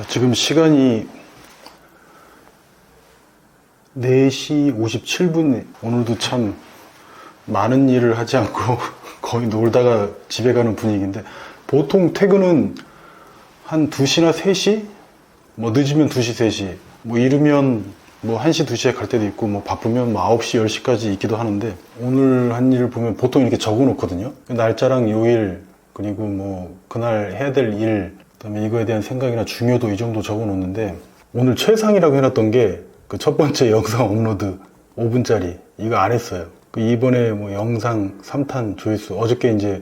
지금 시간이 4시 57분. 오늘도 참 많은 일을 하지 않고 거의 놀다가 집에 가는 분위기인데, 보통 퇴근은 한 2시나 3시? 뭐 늦으면 2시, 3시, 뭐 이르면 뭐 1시, 2시에 갈 때도 있고, 뭐 바쁘면 뭐 9시, 10시까지 있기도 하는데, 오늘 한 일을 보면 보통 이렇게 적어 놓거든요. 날짜랑 요일, 그리고 뭐 그날 해야 될 일, 그다음에 이거에 대한 생각이나 중요도 이 정도 적어 놓는데, 오늘 최상이라고 해놨던 게 그 첫 번째 영상 업로드 5분짜리 이거 안 했어요. 그 이번에 뭐 영상 3탄 조회수, 어저께 이제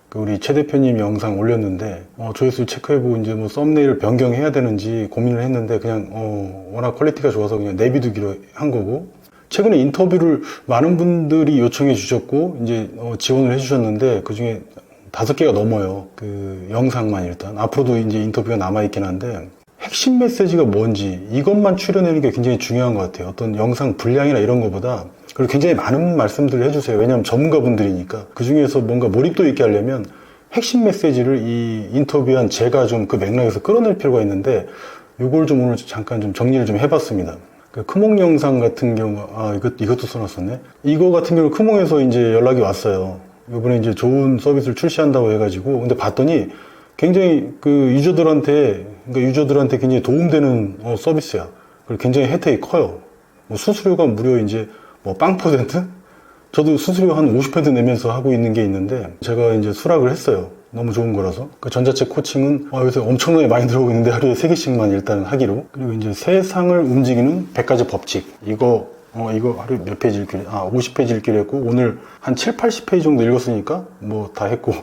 그 우리 최 대표님 영상 올렸는데 조회수 체크해보고 이제 뭐 썸네일 변경해야 되는지 고민을 했는데, 그냥 워낙 퀄리티가 좋아서 그냥 내비두기로 한 거고, 최근에 인터뷰를 많은 분들이 요청해 주셨고 이제 지원을 해 주셨는데, 그 중에 5개가 넘어요. 그 영상만. 일단 앞으로도 이제 인터뷰가 남아있긴 한데, 핵심 메시지가 뭔지 이것만 추려내는 게 굉장히 중요한 것 같아요. 어떤 영상 분량이나 이런 것보다. 그리고 굉장히 많은 말씀들을 해주세요. 왜냐하면 전문가분들이니까. 그 중에서 뭔가 몰입도 있게 하려면 핵심 메시지를 이 인터뷰한 제가 좀 그 맥락에서 끌어낼 필요가 있는데, 요걸 좀 오늘 잠깐 좀 정리를 좀 해봤습니다. 그 크몽 영상 같은 경우, 이것도 써놨었네. 이거 같은 경우 크몽에서 이제 연락이 왔어요. 이번에 이제 좋은 서비스를 출시한다고 해가지고. 근데 봤더니 굉장히 그 유저들한테 굉장히 도움되는 서비스야. 그리고 굉장히 혜택이 커요. 뭐 수수료가 무려 이제 뭐 0%? 저도 수수료 한 50% 내면서 하고 있는 게 있는데, 제가 이제 수락을 했어요. 너무 좋은 거라서. 그 전자책 코칭은 요새 엄청나게 많이 들어오고 있는데, 하루에 3개씩만 일단 하기로. 그리고 이제 세상을 움직이는 100가지 법칙. 이거 하루에 몇 페이지 읽기로, 50페이지 읽기로 했고, 오늘 한 7, 80페이지 정도 읽었으니까 뭐 다 했고,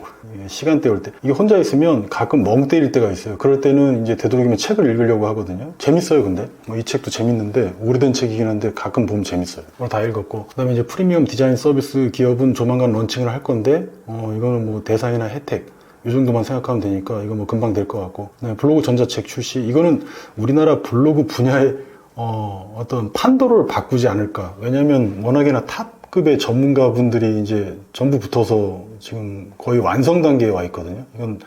시간 때울 때. 이게 혼자 있으면 가끔 멍 때릴 때가 있어요. 그럴 때는 이제 되도록이면 책을 읽으려고 하거든요. 재밌어요, 근데. 이 책도 재밌는데, 오래된 책이긴 한데 가끔 보면 재밌어요. 오늘 다 읽었고. 그 다음에 이제 프리미엄 디자인 서비스 기업은 조만간 런칭을 할 건데, 이거는 뭐 대상이나 혜택, 이 정도만 생각하면 되니까 이거 뭐 금방 될 것 같고. 그다음에 블로그 전자책 출시. 이거는 우리나라 블로그 분야의 어떤 판도를 바꾸지 않을까. 왜냐면 워낙에나 탑급의 전문가분들이 이제 전부 붙어서 지금 거의 완성 단계에 와 있거든요. 이건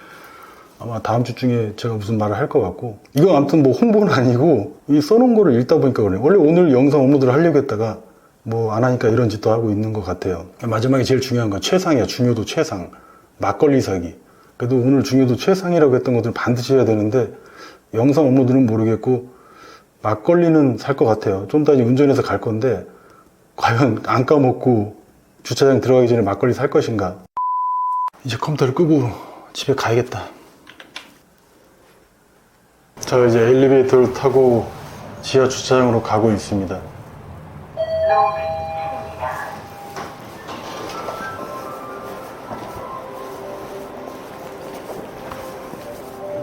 아마 다음 주 중에 제가 무슨 말을 할 것 같고, 이건 아무튼 뭐 홍보는 아니고, 이 써놓은 거를 읽다 보니까 그래요. 원래 오늘 영상 업로드를 하려고 했다가 뭐 안 하니까 이런 짓도 하고 있는 것 같아요. 마지막에 제일 중요한 건 최상이야. 중요도 최상. 막걸리 사기. 그래도 오늘 중요도 최상이라고 했던 것들은 반드시 해야 되는데, 영상 업로드는 모르겠고 막걸리는 살 것 같아요. 좀 더 이제 운전해서 갈 건데, 과연 안 까먹고 주차장 들어가기 전에 막걸리 살 것인가. 이제 컴퓨터를 끄고 집에 가야겠다. 자, 이제 엘리베이터를 타고 지하 주차장으로 가고 있습니다.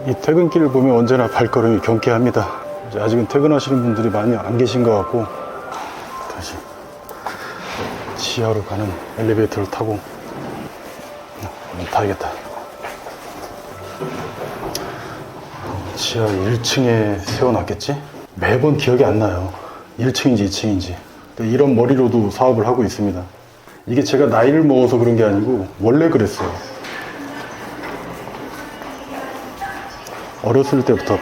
이 퇴근길을 보면 언제나 발걸음이 경쾌합니다. 이제 아직은 퇴근하시는 분들이 많이 안 계신 것 같고, 다시 지하로 가는 엘리베이터를 타고 타야겠다. 지하 1층에 세워놨겠지? 매번 기억이 안 나요. 1층인지 2층인지. 이런 머리로도 사업을 하고 있습니다. 이게 제가 나이를 먹어서 그런 게 아니고 원래 그랬어요. 어렸을 때부터.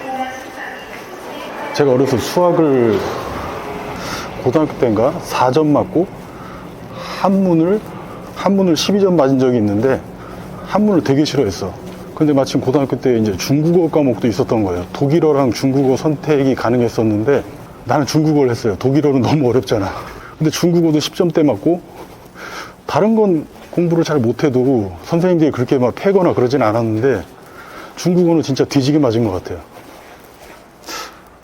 제가 어려서 수학을 고등학교 때인가 4점 맞고 한문을 12점 맞은 적이 있는데, 한문을 되게 싫어했어. 근데 마침 고등학교 때 이제 중국어 과목도 있었던 거예요. 독일어랑 중국어 선택이 가능했었는데 나는 중국어를 했어요. 독일어는 너무 어렵잖아. 근데 중국어도 10점대 맞고, 다른 건 공부를 잘 못해도 선생님들이 그렇게 막 패거나 그러진 않았는데, 중국어는 진짜 뒤지게 맞은 것 같아요.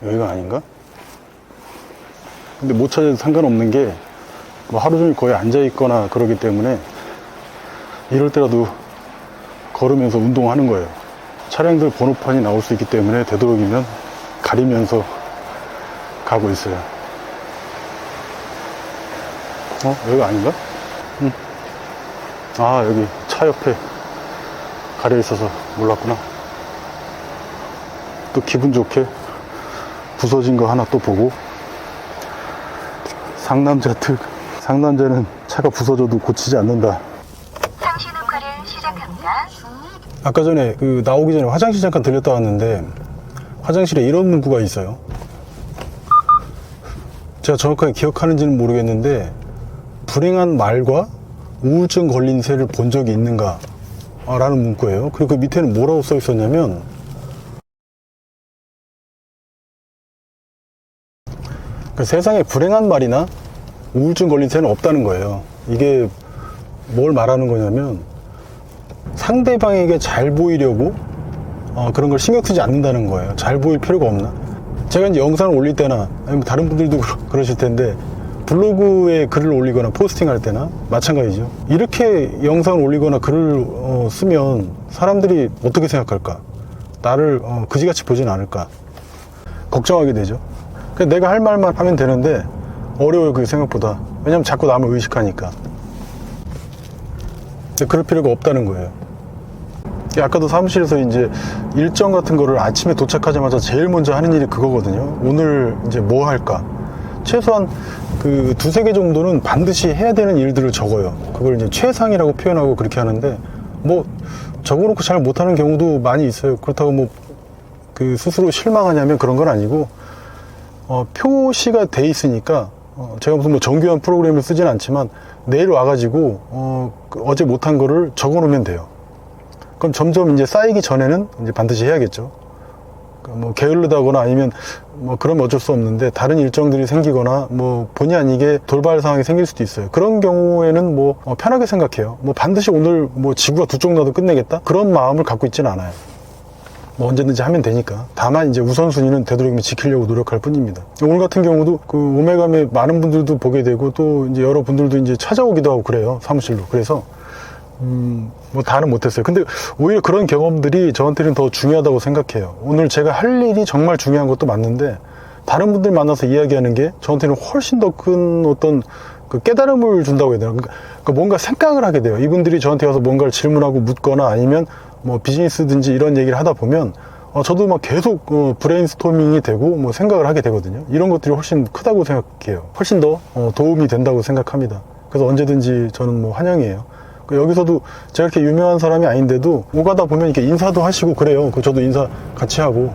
여기가 아닌가? 근데 못 찾아도 상관없는 게, 뭐 하루 종일 거의 앉아있거나 그러기 때문에 이럴 때라도 걸으면서 운동하는 거예요. 차량들 번호판이 나올 수 있기 때문에 되도록이면 가리면서 가고 있어요. 여기가 아닌가? 여기 차 옆에 가려 있어서 몰랐구나. 또 기분 좋게 부서진 거 하나 또 보고. 상남자 특. 상남자는 차가 부서져도 고치지 않는다. 상시 녹화를 시작합니다. 아까 전에 나오기 전에 화장실 잠깐 들렸다 왔는데, 화장실에 이런 문구가 있어요. 제가 정확하게 기억하는지는 모르겠는데, 불행한 말과 우울증 걸린 새를 본 적이 있는가? 라는 문구예요. 그리고 그 밑에는 뭐라고 써 있었냐면, 그 세상에 불행한 말이나 우울증 걸린 새는 없다는 거예요. 이게 뭘 말하는 거냐면, 상대방에게 잘 보이려고 그런 걸 신경 쓰지 않는다는 거예요. 잘 보일 필요가 없나? 제가 이제 영상을 올릴 때나 아니면 다른 분들도 그러실 텐데, 블로그에 글을 올리거나 포스팅 할 때나 마찬가지죠. 이렇게 영상을 올리거나 글을 쓰면 사람들이 어떻게 생각할까? 나를 그지같이 보진 않을까? 걱정하게 되죠. 그러니까 내가 할 말만 하면 되는데 어려워요, 그게 생각보다. 왜냐면 자꾸 남을 의식하니까. 근데 그럴 필요가 없다는 거예요. 아까도 사무실에서 이제 일정 같은 거를 아침에 도착하자마자 제일 먼저 하는 일이 그거거든요. 오늘 이제 뭐 할까? 최소한 그 두세 개 정도는 반드시 해야 되는 일들을 적어요. 그걸 이제 최상이라고 표현하고 그렇게 하는데, 뭐 적어놓고 잘 못하는 경우도 많이 있어요. 그렇다고 뭐 그 스스로 실망하냐면 그런 건 아니고, 표시가 돼 있으니까, 제가 무슨 뭐 정교한 프로그램을 쓰진 않지만 내일 와가지고 어제 못한 거를 적어 놓으면 돼요. 그럼 점점 이제 쌓이기 전에는 이제 반드시 해야겠죠. 뭐 게을르다거나 아니면 뭐 그러면 어쩔 수 없는데, 다른 일정들이 생기거나 뭐 본의 아니게 돌발 상황이 생길 수도 있어요. 그런 경우에는 뭐 편하게 생각해요. 뭐 반드시 오늘 뭐 지구가 두 쪽 나도 끝내겠다, 그런 마음을 갖고 있지는 않아요. 뭐 언제든지 하면 되니까. 다만 이제 우선순위는 되도록이면 지키려고 노력할 뿐입니다. 오늘 같은 경우도 그 오메감에 많은 분들도 보게 되고, 또 이제 여러 분들도 이제 찾아오기도 하고 그래요, 사무실로. 그래서 뭐 다는 못했어요. 근데 오히려 그런 경험들이 저한테는 더 중요하다고 생각해요. 오늘 제가 할 일이 정말 중요한 것도 맞는데, 다른 분들 만나서 이야기하는 게 저한테는 훨씬 더 큰 어떤 그 깨달음을 준다고 해야 되나? 그러니까 뭔가 생각을 하게 돼요. 이분들이 저한테 와서 뭔가를 질문하고 묻거나 아니면 뭐 비즈니스든지 이런 얘기를 하다 보면 저도 막 계속 브레인스토밍이 되고 뭐 생각을 하게 되거든요. 이런 것들이 훨씬 크다고 생각해요. 훨씬 더 도움이 된다고 생각합니다. 그래서 언제든지 저는 뭐 환영이에요. 여기서도 제가 이렇게 유명한 사람이 아닌데도 오가다 보면 이렇게 인사도 하시고 그래요. 저도 인사 같이 하고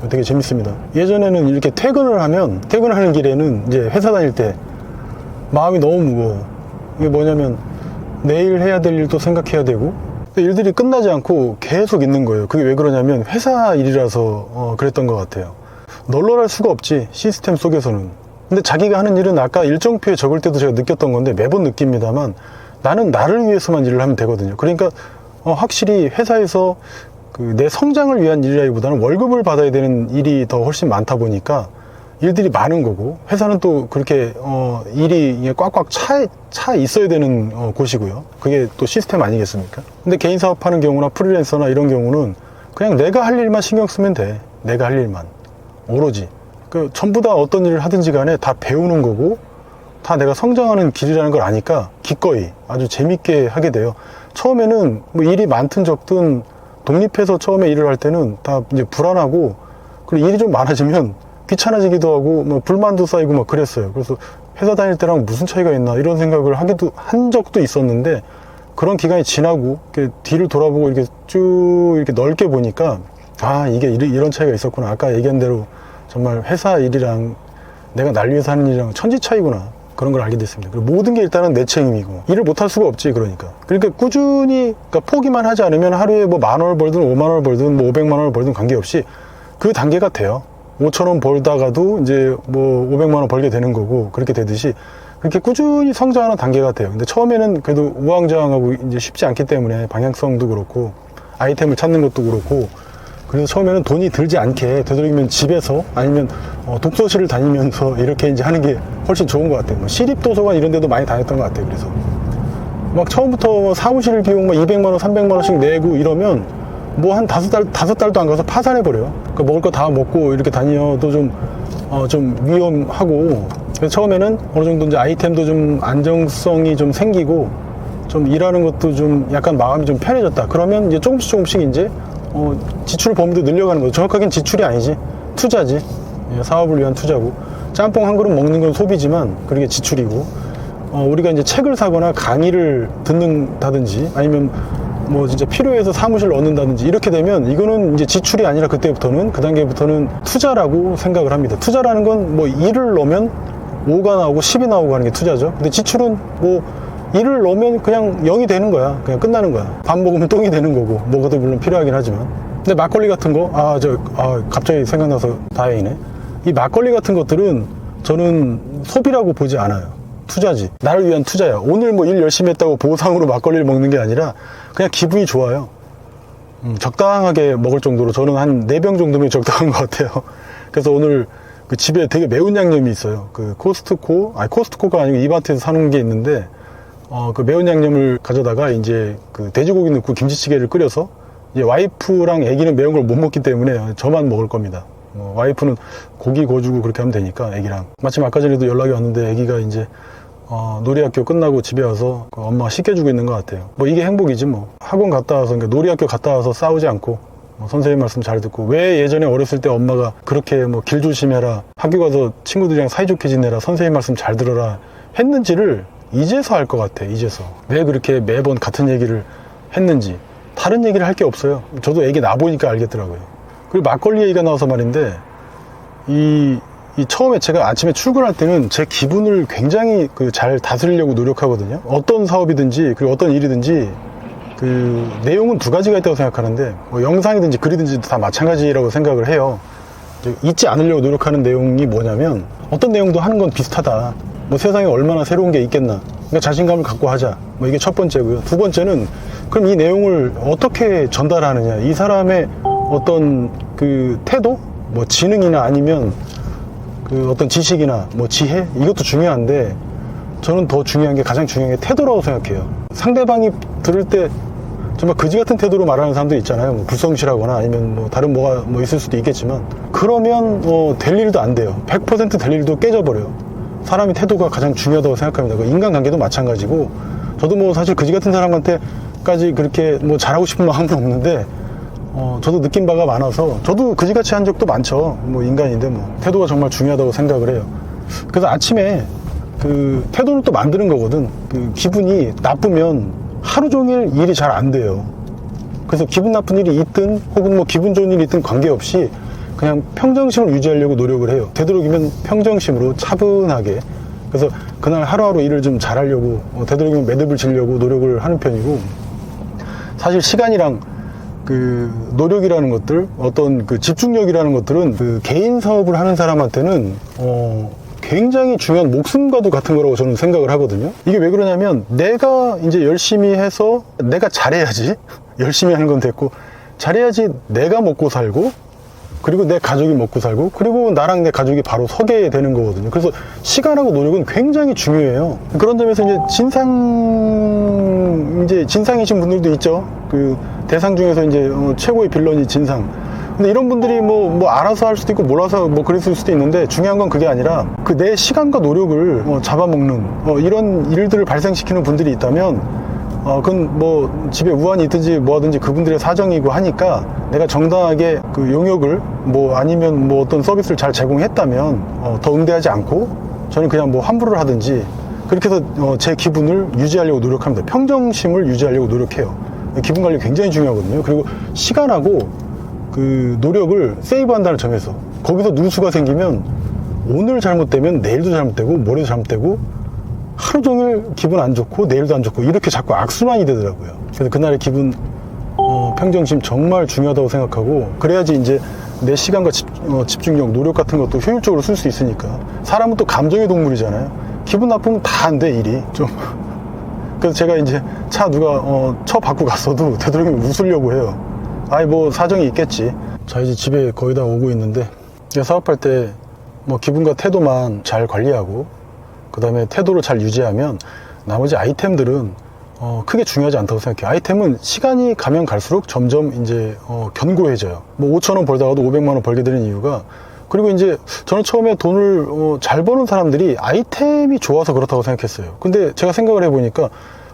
되게 재밌습니다. 예전에는 이렇게 퇴근하는 길에는 이제 회사 다닐 때 마음이 너무 무거워. 이게 뭐냐면 내일 해야 될 일도 생각해야 되고, 일들이 끝나지 않고 계속 있는 거예요. 그게 왜 그러냐면 회사 일이라서 그랬던 것 같아요. 널널할 수가 없지, 시스템 속에서는. 근데 자기가 하는 일은 아까 일정표에 적을 때도 제가 느꼈던 건데, 매번 느낍니다만, 나는 나를 위해서만 일을 하면 되거든요. 그러니까 확실히 회사에서 내 성장을 위한 일이라기보다는 월급을 받아야 되는 일이 더 훨씬 많다 보니까 일들이 많은 거고, 회사는 또 그렇게 일이 꽉꽉 차 있어야 되는 곳이고요. 그게 또 시스템 아니겠습니까? 근데 개인 사업하는 경우나 프리랜서나 이런 경우는 그냥 내가 할 일만 신경 쓰면 돼. 내가 할 일만 오로지. 전부 다 어떤 일을 하든지 간에 다 배우는 거고, 다 내가 성장하는 길이라는 걸 아니까 기꺼이 아주 재밌게 하게 돼요. 처음에는 뭐 일이 많든 적든 독립해서 처음에 일을 할 때는 다 이제 불안하고, 그리고 일이 좀 많아지면 귀찮아지기도 하고 뭐 불만도 쌓이고 막 그랬어요. 그래서 회사 다닐 때랑 무슨 차이가 있나 이런 생각을 한 적도 있었는데, 그런 기간이 지나고 이렇게 뒤를 돌아보고 이렇게 쭉 이렇게 넓게 보니까, 이게 이런 차이가 있었구나. 아까 얘기한 대로 정말 회사 일이랑 내가 날 위해서 하는 일이랑 천지 차이구나. 그런 걸 알게 됐습니다. 그리고 모든 게 일단은 내 책임이고, 일을 못할 수가 없지. 그러니까 꾸준히, 포기만 하지 않으면 하루에 뭐 10,000원을 벌든 50,000원을 벌든 뭐 500,000원을 벌든 관계없이 그 단계가 돼요. 5,000원 벌다가도 이제 뭐 500만원 벌게 되는 거고, 그렇게 되듯이 그렇게 꾸준히 성장하는 단계가 돼요. 근데 처음에는 그래도 우왕좌왕하고 이제 쉽지 않기 때문에, 방향성도 그렇고 아이템을 찾는 것도 그렇고, 그래서 처음에는 돈이 들지 않게 되도록이면 집에서 아니면 독서실을 다니면서 이렇게 이제 하는 게 훨씬 좋은 것 같아요. 뭐 시립도서관 이런 데도 많이 다녔던 것 같아요. 그래서 막 처음부터 사무실 비용 막 200만원 300만원씩 내고 이러면 뭐 한 5달도 안 가서 파산해버려요. 그러니까 먹을 거 다 먹고 이렇게 다녀도 좀 위험하고, 그래서 처음에는 어느 정도 이제 아이템도 좀 안정성이 좀 생기고, 좀 일하는 것도 좀 약간 마음이 좀 편해졌다. 그러면 이제 조금씩 이제 지출 범위도 늘려가는 거죠. 정확하게는 지출이 아니지, 투자지. 사업을 위한 투자고, 짬뽕 한 그릇 먹는 건 소비지만 그게 지출이고, 우리가 이제 책을 사거나 강의를 듣는다든지 아니면 뭐 진짜 필요해서 사무실을 얻는다든지 이렇게 되면 이거는 이제 지출이 아니라 그때부터는 그 단계부터는 투자라고 생각을 합니다. 투자라는 건 뭐 1을 넣으면 5가 나오고 10이 나오고 하는 게 투자죠. 근데 지출은 뭐 1을 넣으면 그냥 0이 되는 거야. 그냥 끝나는 거야. 밥 먹으면 똥이 되는 거고 뭐가 더 물론 필요하긴 하지만. 근데 막걸리 같은 거 갑자기 생각나서 다행이네. 이 막걸리 같은 것들은 저는 소비라고 보지 않아요. 투자지. 나를 위한 투자야. 오늘 뭐 일 열심히 했다고 보상으로 막걸리를 먹는 게 아니라 그냥 기분이 좋아요. 적당하게 먹을 정도로 저는 한 4병 정도면 적당한 것 같아요. 그래서 오늘 그 집에 되게 매운 양념이 있어요. 그 코스트코가 아니고 이마트에서 사놓은 게 있는데 그 매운 양념을 가져다가 이제 그 돼지고기 넣고 김치찌개를 끓여서 이제 와이프랑 애기는 매운 걸 못 먹기 때문에 저만 먹을 겁니다. 와이프는 고기 구워주고 그렇게 하면 되니까 애기랑. 마침 아까 전에도 연락이 왔는데 애기가 이제 놀이학교 끝나고 집에 와서 엄마가 씻겨주고 있는 것 같아요. 뭐 이게 행복이지 뭐. 학원 갔다 와서 그러니까 놀이학교 갔다 와서 싸우지 않고 선생님 말씀 잘 듣고 왜 예전에 어렸을 때 엄마가 그렇게 뭐 길 조심해라 학교 가서 친구들이랑 사이좋게 지내라 선생님 말씀 잘 들어라 했는지를 이제서 알 것 같아. 이제서 왜 그렇게 매번 같은 얘기를 했는지. 다른 얘기를 할 게 없어요. 저도 애기 낳아보니까 알겠더라고요. 그리고 막걸리 얘기가 나와서 말인데 이 처음에 제가 아침에 출근할 때는 제 기분을 굉장히 잘 다스리려고 노력하거든요. 어떤 사업이든지 그리고 어떤 일이든지 그 내용은 두 가지가 있다고 생각하는데 뭐 영상이든지 글이든지 다 마찬가지라고 생각을 해요. 잊지 않으려고 노력하는 내용이 뭐냐면 어떤 내용도 하는 건 비슷하다. 뭐 세상에 얼마나 새로운 게 있겠나. 그러니까 자신감을 갖고 하자. 뭐 이게 첫 번째고요. 두 번째는 그럼 이 내용을 어떻게 전달하느냐. 이 사람의 어떤 그 태도, 뭐 지능이나 아니면 그 어떤 지식이나 뭐 지혜 이것도 중요한데 저는 더 중요한 게 가장 중요한 게 태도라고 생각해요. 상대방이 들을 때 정말 거지 같은 태도로 말하는 사람도 있잖아요. 뭐 불성실하거나 아니면 뭐 다른 뭐가 뭐 있을 수도 있겠지만 그러면 될 일도 안 돼요. 100% 될 일도 깨져버려요. 사람의 태도가 가장 중요하다고 생각합니다. 그 인간관계도 마찬가지고 저도 뭐 사실 거지 같은 사람한테까지 그렇게 뭐 잘하고 싶은 마음은 없는데 저도 느낀 바가 많아서 저도 그지같이 한 적도 많죠. 뭐 인간인데 뭐 태도가 정말 중요하다고 생각을 해요. 그래서 아침에 그 태도를 또 만드는 거거든. 그 기분이 나쁘면 하루 종일 일이 잘 안 돼요. 그래서 기분 나쁜 일이 있든 혹은 뭐 기분 좋은 일이 있든 관계없이 그냥 평정심을 유지하려고 노력을 해요. 되도록이면 평정심으로 차분하게. 그래서 그날 하루하루 일을 좀 잘하려고 되도록이면 매듭을 지려고 노력을 하는 편이고 사실 시간이랑 그 노력이라는 것들 어떤 그 집중력이라는 것들은 그 개인 사업을 하는 사람한테는 굉장히 중요한 목숨과도 같은 거라고 저는 생각을 하거든요. 이게 왜 그러냐면 내가 이제 열심히 해서 내가 잘해야지 열심히 하는 건 됐고 잘해야지 내가 먹고 살고 그리고 내 가족이 먹고 살고 그리고 나랑 내 가족이 바로 서게 되는 거거든요. 그래서 시간하고 노력은 굉장히 중요해요. 그런 점에서 이제 진상이신 분들도 있죠. 그 대상 중에서 이제 최고의 빌런이 진상. 근데 이런 분들이 뭐 알아서 할 수도 있고 몰라서 뭐 그랬을 수도 있는데 중요한 건 그게 아니라 그 내 시간과 노력을 잡아먹는 이런 일들을 발생시키는 분들이 있다면 그건 뭐 집에 우환이 있든지 뭐하든지 그분들의 사정이고 하니까 내가 정당하게 그 용역을 뭐 아니면 뭐 어떤 서비스를 잘 제공했다면 더 응대하지 않고 저는 그냥 뭐 환불을 하든지 그렇게 해서 제 기분을 유지하려고 노력합니다. 평정심을 유지하려고 노력해요. 기분 관리 굉장히 중요하거든요. 그리고 시간하고 그 노력을 세이브한다는 점에서 거기서 누수가 생기면 오늘 잘못되면 내일도 잘못되고 모레도 잘못되고 하루 종일 기분 안 좋고 내일도 안 좋고 이렇게 자꾸 악순환이 되더라고요. 그래서 그날의 기분 평정심 정말 중요하다고 생각하고 그래야지 이제 내 시간과 집중력 노력 같은 것도 효율적으로 쓸 수 있으니까. 사람은 또 감정의 동물이잖아요. 기분 나쁘면 다 안 돼 일이 좀. 그래서 제가 이제 차 누가 쳐 받고 갔어도 되도록이면 웃으려고 해요. 아이 뭐 사정이 있겠지. 자 이제 집에 거의 다 오고 있는데 사업할 때 뭐 기분과 태도만 잘 관리하고 그 다음에 태도를 잘 유지하면 나머지 아이템들은 크게 중요하지 않다고 생각해요. 아이템은 시간이 가면 갈수록 점점 이제 견고해져요. 뭐 5,000원 벌다가도 500만원 벌게 되는 이유가 그리고 이제 저는 처음에 돈을 잘 버는 사람들이 아이템이 좋아서 그렇다고 생각했어요. 근데 제가 생각을 해보니까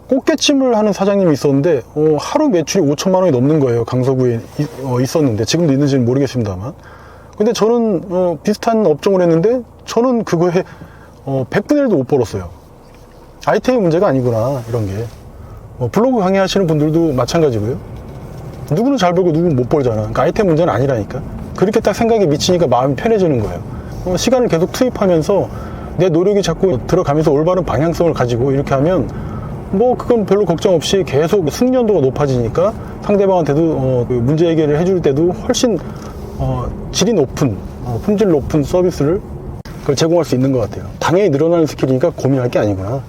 꽃게찜을 하는 사장님이 있었는데 하루 매출이 5천만 원이 넘는 거예요. 강서구에 있었는데 지금도 있는지는 모르겠습니다만 근데 저는 비슷한 업종을 했는데 저는 그거에 100분의 1도 못 벌었어요. 아이템이 문제가 아니구나 이런 게 블로그 강의하시는 분들도 마찬가지고요. 누구는 잘 벌고 누구는 못 벌잖아. 그러니까 아이템 문제는 아니라니까. 그렇게 딱 생각이 미치니까 마음이 편해지는 거예요. 시간을 계속 투입하면서 내 노력이 자꾸 들어가면서 올바른 방향성을 가지고 이렇게 하면 그건 별로 걱정 없이 계속 숙련도가 높아지니까 상대방한테도 문제 해결을 해줄 때도 훨씬 질이 높은 품질 높은 서비스를 그걸 제공할 수 있는 것 같아요. 당연히 늘어나는 스킬이니까 고민할 게 아니구나.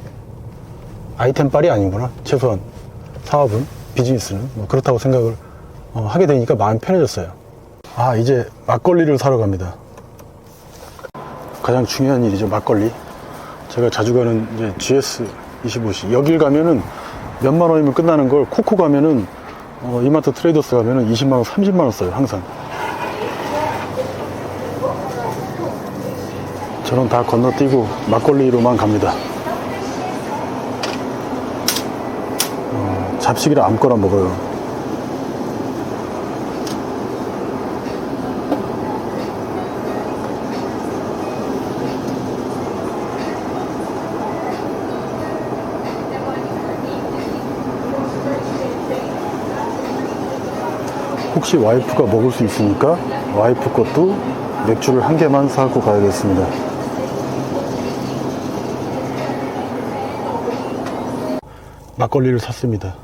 아이템빨이 아니구나. 최소한 사업은, 비즈니스는 그렇다고 생각을 하게 되니까 마음이 편해졌어요. 이제 막걸리를 사러 갑니다. 가장 중요한 일이죠, 막걸리. 제가 자주 가는 이제 GS25C. 여길 가면은 몇만 원이면 끝나는 걸 코코 가면은 이마트 트레이더스 가면은 20만 원, 30만 원 써요, 항상. 저는 다 건너뛰고 막걸리로만 갑니다. 잡식이라 아무거나 먹어요. 혹시 와이프가 먹을 수 있으니까 와이프 것도 맥주를 한 개만 사고 가야겠습니다. 막걸리를 샀습니다.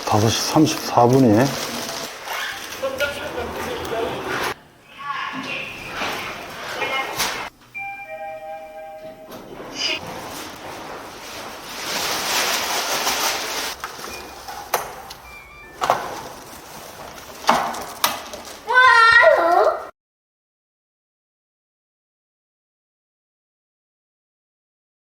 5시 34분이네.